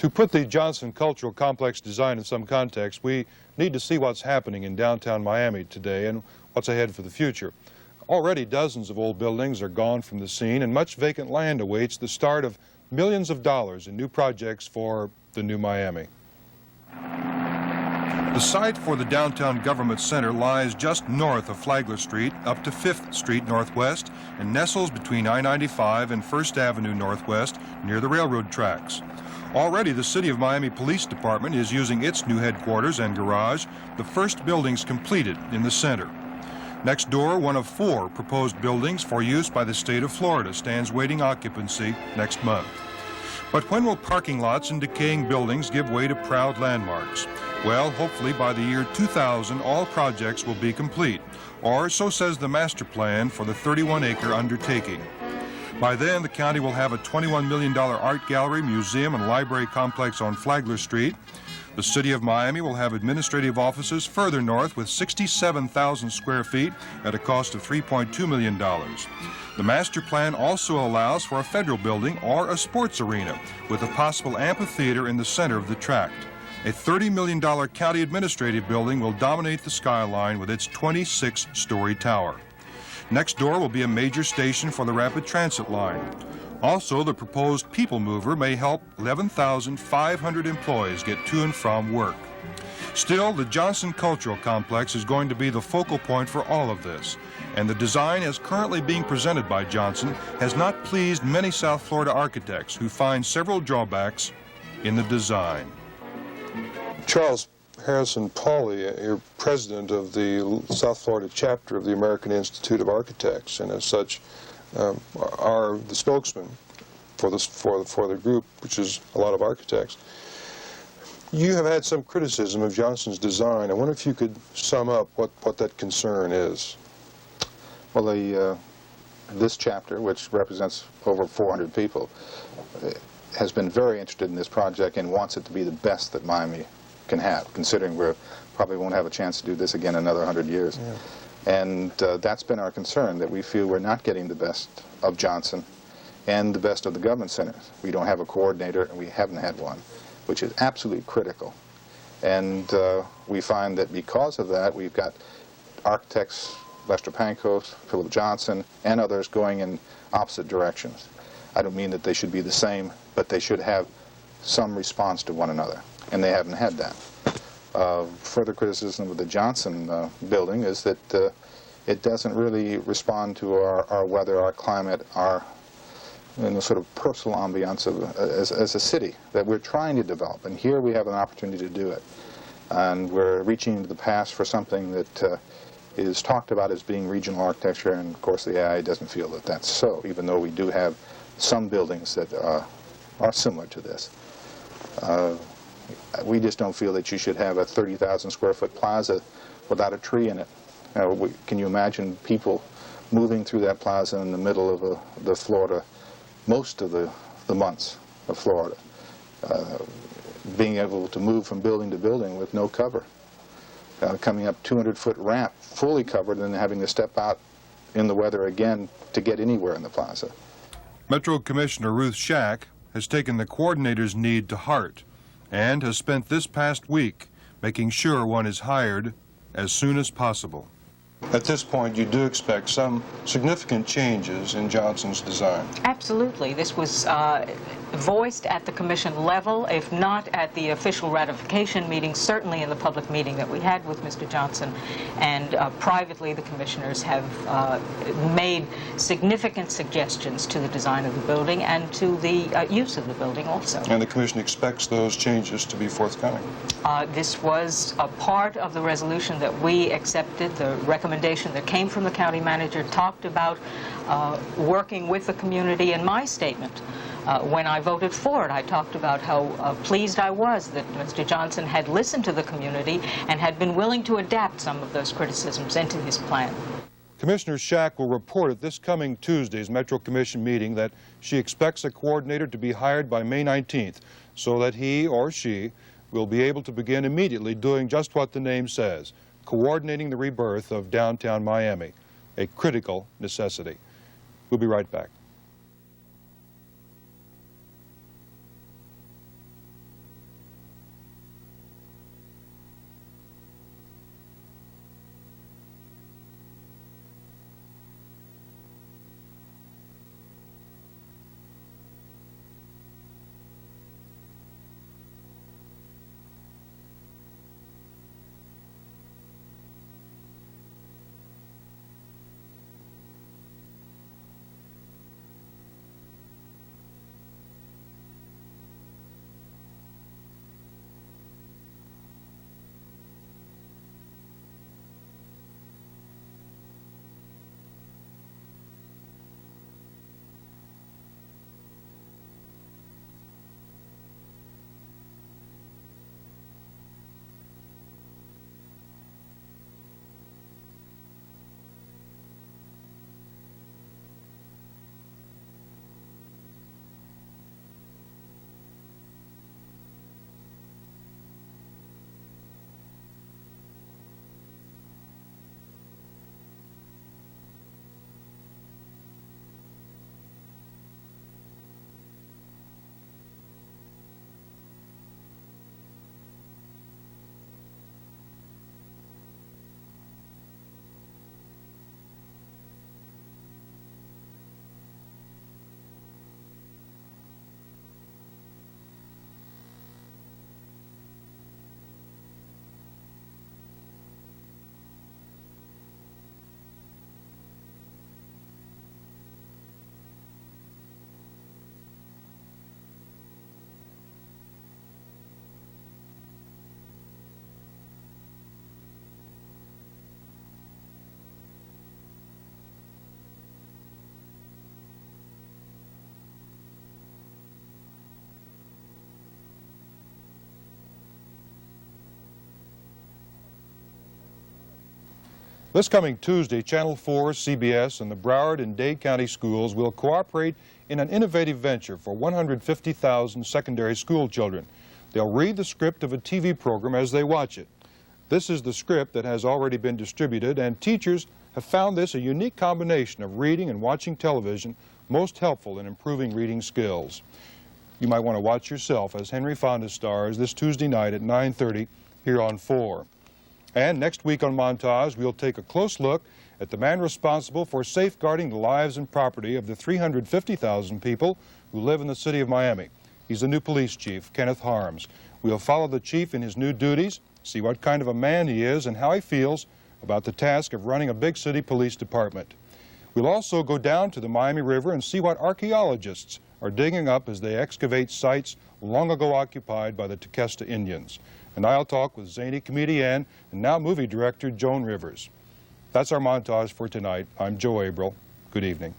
To put the Johnson Cultural Complex design in some context, we need to see what's happening in downtown Miami today and what's ahead for the future. Already dozens of old buildings are gone from the scene, and much vacant land awaits the start of millions of dollars in new projects for the new Miami. The site for the downtown government center lies just north of Flagler Street up to 5th Street Northwest and nestles between I-95 and 1st Avenue Northwest near the railroad tracks. Already the City of Miami Police Department is using its new headquarters and garage, the first buildings completed in the center. Next door, one of 4 proposed buildings for use by the state of Florida stands waiting occupancy next month. But when will parking lots and decaying buildings give way to proud landmarks? Well, hopefully by the year 2000, all projects will be complete, or so says the master plan for the 31-acre undertaking. By then, the county will have a $21 million art gallery, museum, and library complex on Flagler Street. The City of Miami will have administrative offices further north with 67,000 square feet at a cost of $3.2 million. The master plan also allows for a federal building or a sports arena with a possible amphitheater in the center of the tract. A $30 million county administrative building will dominate the skyline with its 26-story tower. Next door will be a major station for the rapid transit line. Also, the proposed people mover may help 11,500 employees get to and from work. Still, the Johnson Cultural Complex is going to be the focal point for all of this, and the design as currently being presented by Johnson has not pleased many South Florida architects who find several drawbacks in the design. Charles Harrison Pawley, you're president of the South Florida chapter of the American Institute of Architects, and as such are the spokesman for the group, which is a lot of architects. You have had some criticism of Johnson's design. I wonder if you could sum up what that concern is. Well, this chapter, which represents over 400 people, has been very interested in this project and wants it to be the best that Miami can have, considering we probably won't have a chance to do this again in another 100 years. Yeah. And that's been our concern, that we feel we're not getting the best of Johnson and the best of the government centers. We don't have a coordinator, and we haven't had one, which is absolutely critical. And we find that because of that, we've got architects, Lester Pankos, Philip Johnson, and others going in opposite directions. I don't mean that they should be the same, but they should have some response to one another, and they haven't had that. Further criticism of the Johnson building is that it doesn't really respond to our weather, our climate, our sort of personal ambiance of, as a city that we're trying to develop. And here we have an opportunity to do it. And we're reaching into the past for something that is talked about as being regional architecture, and of course the AI doesn't feel that that's so, even though we do have some buildings that are similar to this. We just don't feel that you should have a 30,000 square foot plaza without a tree in it. Can you imagine people moving through that plaza in the middle of the Florida, most of the months of Florida, being able to move from building to building with no cover, coming up 200-foot ramp fully covered and then having to step out in the weather again to get anywhere in the plaza. Metro Commissioner Ruth Shack has taken the coordinator's need to heart and has spent this past week making sure one is hired as soon as possible. At this point, you do expect some significant changes in Johnson's design. Absolutely. This was voiced at the commission level, if not at the official ratification meeting, certainly in the public meeting that we had with Mr. Johnson. And privately, the commissioners have made significant suggestions to the design of the building and to the use of the building also. And the commission expects those changes to be forthcoming? This was a part of the resolution that we accepted. The recommendation that came from the county manager talked about working with the community. In my statement, when I voted for it, I talked about how pleased I was that Mr. Johnson had listened to the community and had been willing to adapt some of those criticisms into his plan. Commissioner Shack will report at this coming Tuesday's Metro Commission meeting that she expects a coordinator to be hired by May 19th so that he or she will be able to begin immediately doing just what the name says, coordinating the rebirth of downtown Miami, a critical necessity. We'll be right back. This coming Tuesday, Channel 4, CBS, and the Broward and Dade County schools will cooperate in an innovative venture for 150,000 secondary school children. They'll read the script of a TV program as they watch it. This is the script that has already been distributed, and teachers have found this a unique combination of reading and watching television most helpful in improving reading skills. You might want to watch yourself as Henry Fonda stars this Tuesday night at 9:30 here on 4. And next week on Montage, we'll take a close look at the man responsible for safeguarding the lives and property of the 350,000 people who live in the city of Miami. He's the new police chief, Kenneth Harms. We'll follow the chief in his new duties, see what kind of a man he is and how he feels about the task of running a big city police department. We'll also go down to the Miami River and see what archaeologists are digging up as they excavate sites long ago occupied by the Tequesta Indians. And I'll talk with zany comedian and now movie director Joan Rivers. That's our montage for tonight. I'm Joe Abril. Good evening.